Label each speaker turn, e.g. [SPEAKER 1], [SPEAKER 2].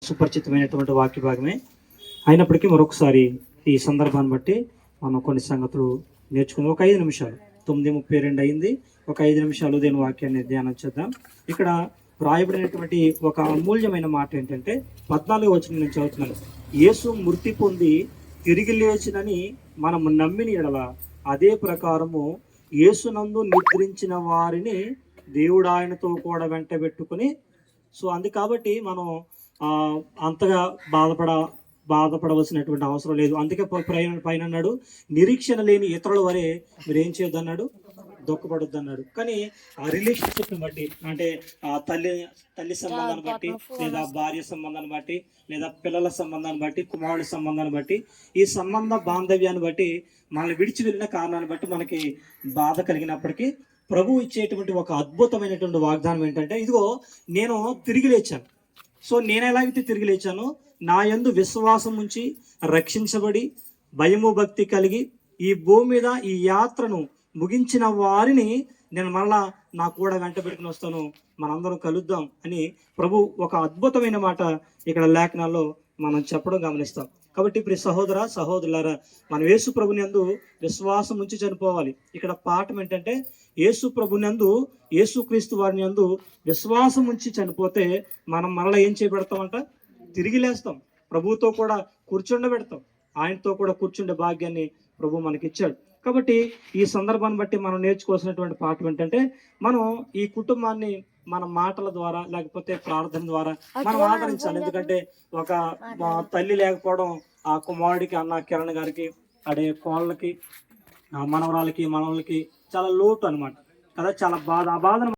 [SPEAKER 1] సుపరిచితమైనటువంటి వాక్య భాగమే అయినప్పటికీ మరొకసారి ఈ సందర్భాన్ని బట్టి మనం కొన్ని సంగతులు నేర్చుకుందాం. ఒక 5 నిమిషాలు, 9:32 అయింది. ఒక 5 నిమిషాలు దేని వాక్యాన్ని ధ్యానం చేద్దాం. ఇక్కడ రాయబడినటువంటి ఒక అమూల్యమైన మాట ఏంటంటే 14వ వచనం నుంచి చదువుతున్నాను. యేసు మృతి పొంది తిరిగి లేచినని మనము నమ్మిన ఎడల అదే ప్రకారము యేసునందు నిద్రించిన వారిని దేవుడు ఆయనతో కూడా వెంటబెట్టుకుని. సో కాబట్టి మనం అంతగా బాధపడవలసినటువంటి అవసరం లేదు. అందుకే పైన అన్నాడు, నిరీక్షణ లేని ఇతరుల వరే మీరు ఏం చేయొద్దు అన్నాడు, దుఃఖపడొద్దు అన్నాడు. కానీ ఆ రిలేషన్షిప్ని బట్టి, అంటే ఆ తల్లి సంబంధాన్ని బట్టి, లేదా భార్య సంబంధాన్ని బట్టి, లేదా పిల్లల సంబంధాన్ని బట్టి, కుమారుడి సంబంధాన్ని బట్టి, ఈ సంబంధ బాంధవ్యాన్ని బట్టి మనల్ని విడిచి వెళ్ళిన కారణాన్ని బట్టి మనకి బాధ కలిగినప్పటికీ ప్రభు ఇచ్చేటువంటి ఒక అద్భుతమైనటువంటి వాగ్దానం ఏంటంటే, ఇదిగో నేను తిరిగి లేచాను. సో నేను ఎలాగైతే తిరిగి లేచానో, నా యందు విశ్వాసం ఉంచి రక్షించబడి భయము భక్తి కలిగి ఈ భూమి మీద ఈ యాత్రను ముగించిన వారిని నేను మరలా నా కూడా వెంట పెట్టుకుని వస్తాను, మనందరం కలుద్దాం అని ప్రభు ఒక అద్భుతమైన మాట ఇక్కడ లేఖనాల్లో మనం చెప్పడం గమనిస్తాం. కాబట్టి ఇప్పుడు సహోదర సహోదరులారా, మనం యేసు ప్రభుని యందు విశ్వాసం ఉంచి చనిపోవాలి. ఇక్కడ పాఠం ఏంటంటే, యేసు ప్రభుని యందు, యేసుక్రీస్తు వారిని యందు విశ్వాసం ఉంచి చనిపోతే మనం మరలా ఏం చేయబెడతామంట, తిరిగి లేస్తాం, ప్రభువుతో కూడా కూర్చుండబెడతాం, ఆయనతో కూడా కూర్చుండే భాగ్యాన్ని ప్రభు మనకిచ్చాడు. కాబట్టి ఈ సందర్భాన్ని బట్టి మనం నేర్చుకోవాల్సినటువంటి పాఠం ఏంటంటే, మనం ఈ కుటుంబాన్ని మన మాటల ద్వారా లేకపోతే ప్రార్థన ద్వారా మనం ఆదరించాలి. ఎందుకంటే ఒక తల్లి లేకపోవడం ఆ కుమారుడికి, అన్న కిరణ్ గారికి, అడే కోళ్ళకి, మనవరాలకి, మనవలకి చాలా లోటు అనమాట కదా, చాలా బాధ. ఆ బాధను